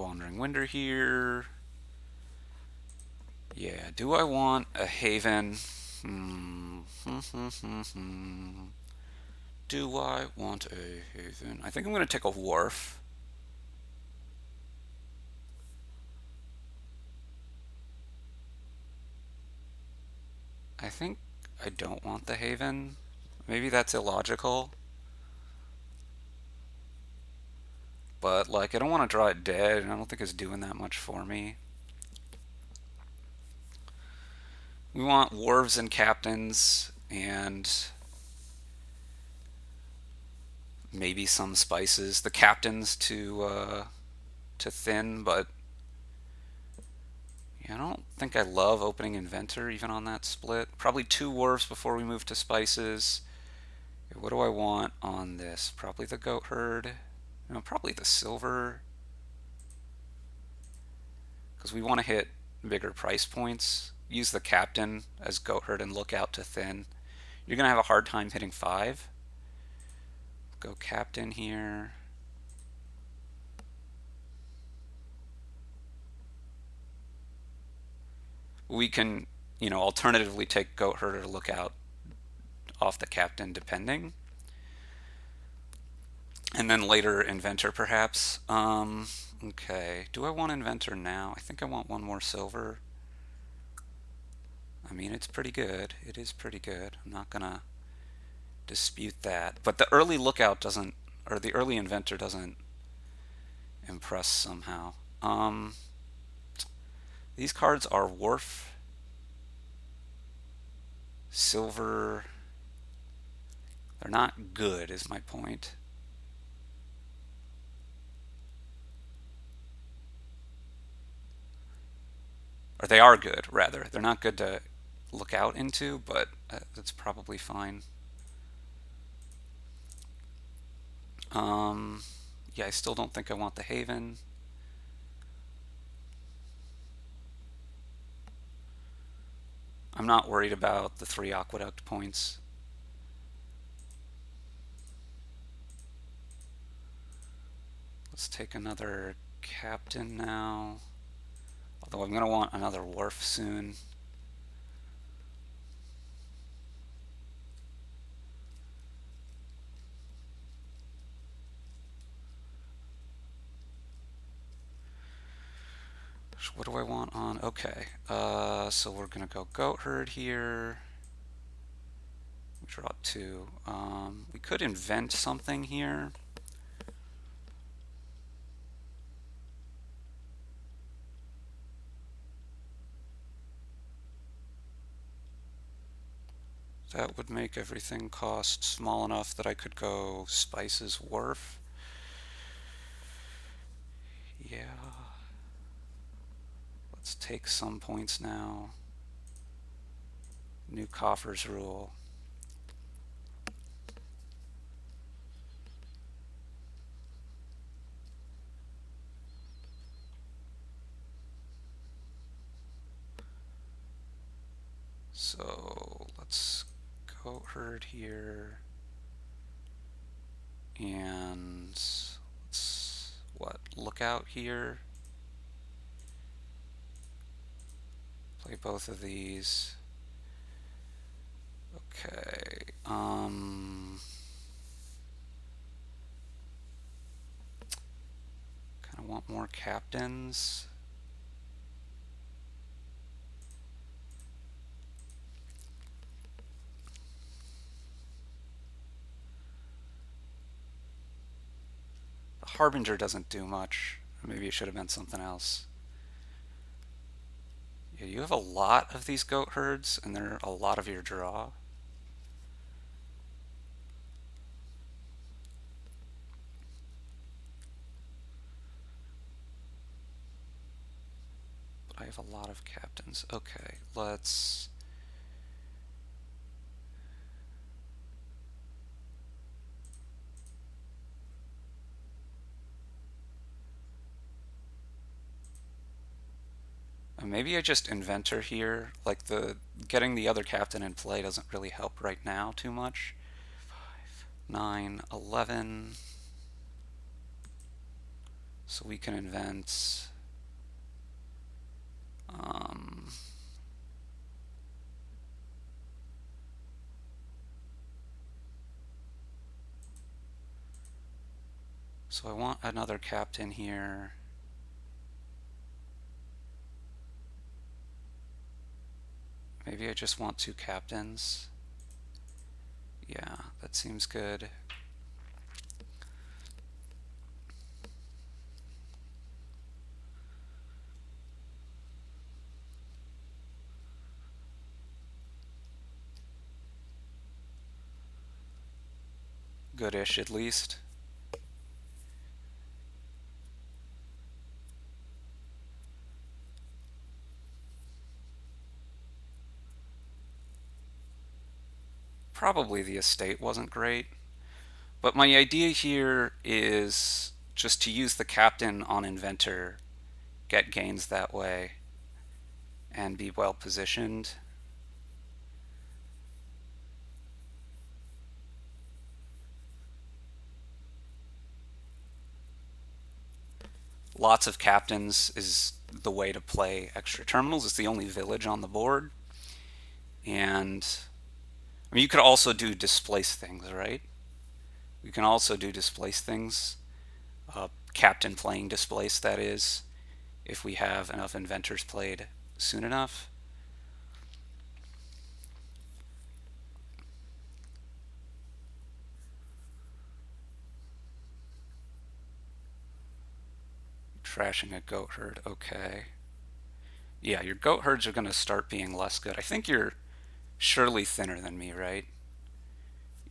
Wandering Winder here. Yeah, do I want a Haven? Do I want a Haven? I think I'm going to take a Wharf. I think I don't want the Haven. Maybe that's illogical. But, like, I don't want to draw it dead, and I don't think it's doing that much for me. We want Wharves and Captains, and maybe some Spices. The Captains to thin, but yeah, I don't think I love opening Inventor even on that split. Probably 2 Wharves before we move to Spices. What do I want on this? Probably the Goat Herd. No, probably the Silver. Because we want to hit bigger price points. Use the Captain as Goat Herd and look out to thin. You're going to have a hard time hitting 5. Go Captain here. We can, alternatively take Goat Herder to look out off the Captain depending. And then later Inventor perhaps. Okay. Do I want Inventor now? I think I want one more silver. I mean, it's pretty good. It is pretty good. I'm not gonna dispute that. But the early lookout doesn't, or the early Inventor doesn't impress somehow. These cards are Wharf, Silver. They're not good, is my point. Or they are good, rather. They're not good to look out into, but that's probably fine. Yeah, I still don't think I want the Haven. I'm not worried about the 3 Aqueduct points. Let's take another Captain now. Although I'm going to want another Wharf soon. What do I want on? Okay, so we're going to go Goat Herd here. We draw 2. We could invent something here. That would make everything cost small enough that I could go Spices Wharf. Yeah. Let's take some points now. New coffers rule. So let's go Herd here. And let's, look out here. Play both of these. Okay. Kind of want more captains. The Harbinger doesn't do much. Maybe it should have been something else. Yeah, you have a lot of these goat herds, and they're a lot of your draw. But I have a lot of captains. Okay, let's... Maybe I just Inventor here. Like, getting the other captain in play doesn't really help right now too much. 5, 9, 11. So we can invent um, so I want another captain here. Maybe I just want two captains. Yeah, that seems good. Goodish, at least. Probably the estate wasn't great. But my idea here is just to use the captain on Inventor, get gains that way, and be well positioned. Lots of captains is the way to play extra terminals. It's the only village on the board. And I mean, you could also do displace things, right? You can also do displace things. Captain playing displace, that is, if we have enough inventors played soon enough. Trashing a goat herd, okay. Yeah, your goat herds are going to start being less good. I think you're surely thinner than me, right?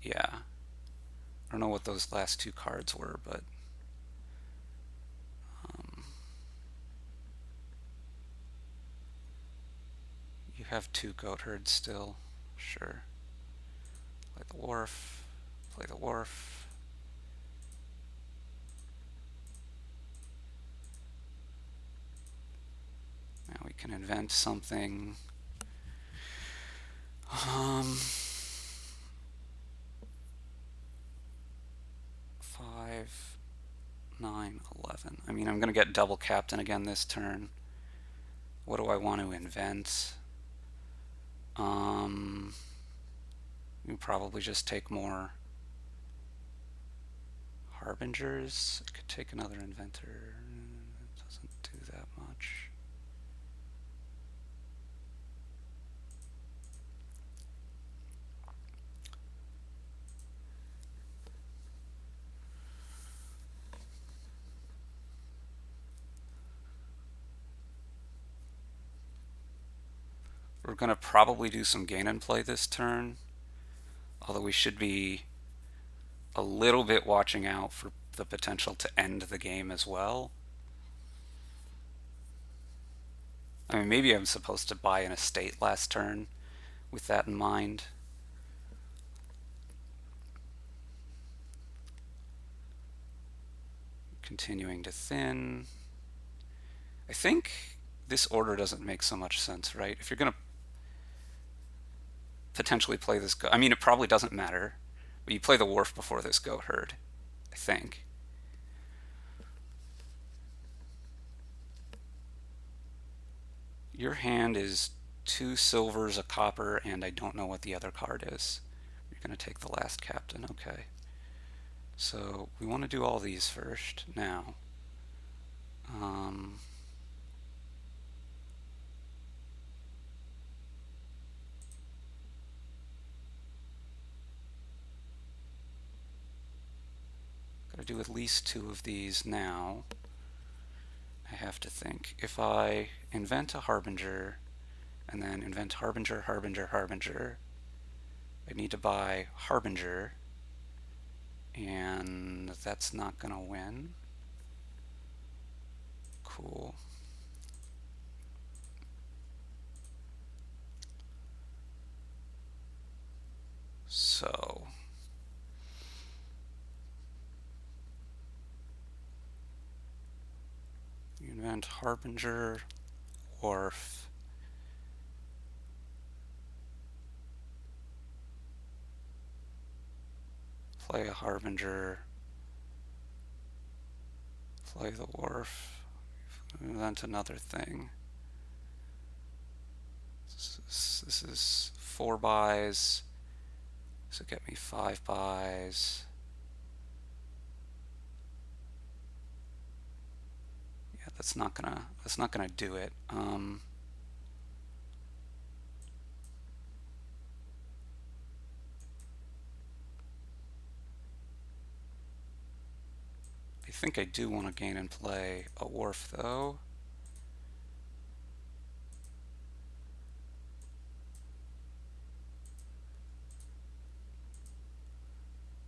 Yeah. I don't know what those last two cards were, but you have two goat herds still. Sure. Play the wharf. Play the wharf. Now we can invent something. Um, 5, 9, 11. I mean, I'm going to get double captain again this turn. What do I want to invent? You probably just take more harbingers. I could take another inventor. It doesn't do that much. We're going to probably do some gain and play this turn, although we should be a little bit watching out for the potential to end the game as well. I mean, maybe I'm supposed to buy an estate last turn with that in mind. Continuing to thin. I think this order doesn't make so much sense, right? If you're going to potentially play this I mean, it probably doesn't matter, but you play the wharf before this goat herd, I think. Your hand is 2 silvers, a copper, and I don't know what the other card is. You're going to take the last captain, okay. So we want to do all these first now. Um, Gotta do at least 2 of these now. I have to think. If I invent a harbinger and then invent harbinger, harbinger, harbinger, I need to buy harbinger, and that's not gonna win. Cool. So you invent harbinger, wharf, play a harbinger, Play the wharf. Invent another thing. This is 4 buys. So get me 5 buys. Yeah, that's not gonna do it. I think I do want to gain and play a wharf though.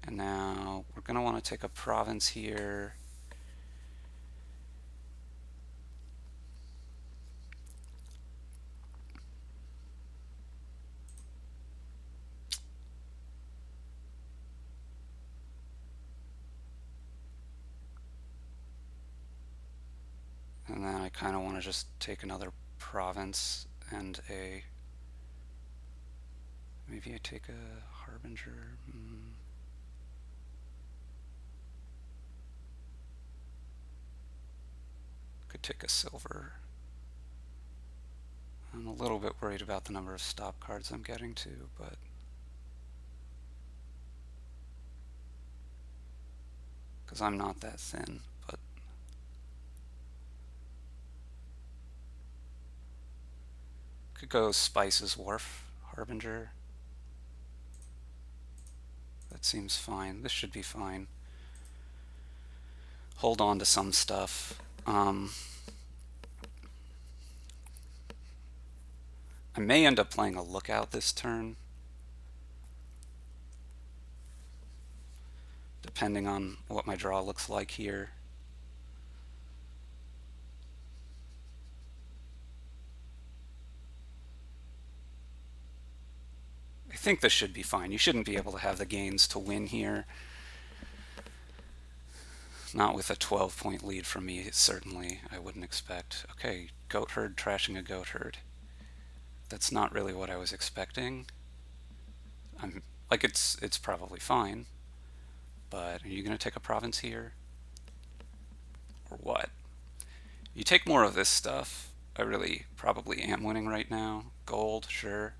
And now we're going to want to take a province here. And then I kind of want to just take another province and maybe I take a harbinger. Could take a silver. I'm a little bit worried about the number of stop cards I'm getting to, but because I'm not that thin, but could go Spice's Wharf, Harbinger. That seems fine. This should be fine. Hold on to some stuff. I may end up playing a lookout this turn, depending on what my draw looks like here. I think this should be fine. You shouldn't be able to have the gains to win here. Not with a 12-point lead from me, certainly. I wouldn't expect. Okay, goat herd trashing a goat herd. That's not really what I was expecting. It's probably fine. But are you going to take a province here? Or what? You take more of this stuff. I really probably am winning right now. Gold, sure.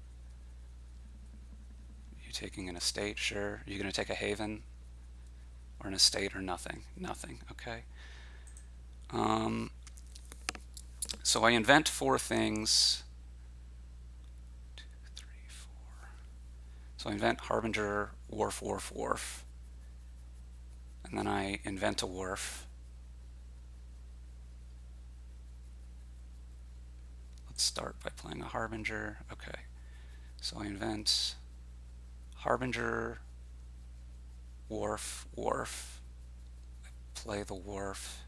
You taking an estate, sure. Are you going to take a haven? Or an estate or nothing? Nothing, okay. So I invent 4 things. 2, 3, 4. So I invent Harbinger, Wharf, Wharf, Wharf. And then I invent a Wharf. Let's start by playing a Harbinger. Okay. So I invent Harbinger, Wharf, Wharf. I play the Wharf.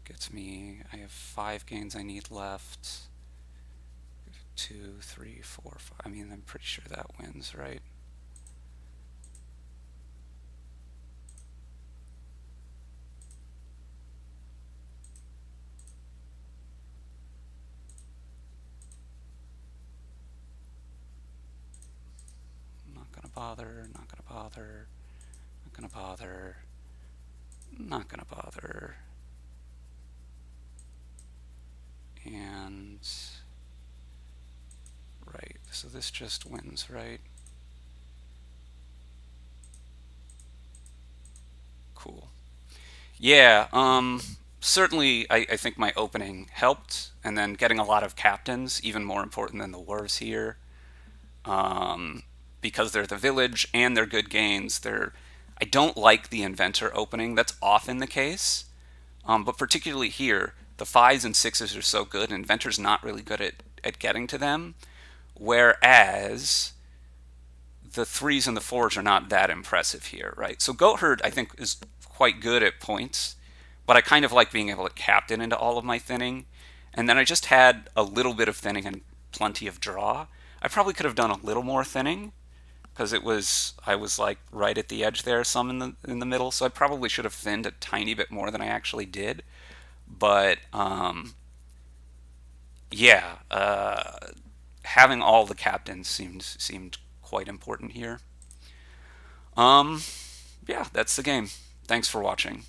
Gets me, I have 5 gains I need left. 2, 3, 4, 5. I mean, I'm pretty sure that wins, right? I'm not gonna bother, not gonna bother, not gonna bother, not gonna bother. And right, so this just wins, right? Cool. Yeah, certainly I think my opening helped, and then getting a lot of captains, even more important than the wars here, because they're the village and they're good gains. I don't like the inventor opening. That's often the case, but particularly here, the 5s and 6s are so good, and inventor's not really good at getting to them, whereas the 3s and the 4s are not that impressive here, right? So Goat Herd, I think, is quite good at points, but I kind of like being able to captain into all of my thinning. And then I just had a little bit of thinning and plenty of draw. I probably could have done a little more thinning because I was like right at the edge there, some in the middle. So I probably should have thinned a tiny bit more than I actually did. But yeah, having all the captains seemed quite important here. Yeah, that's the game. Thanks for watching.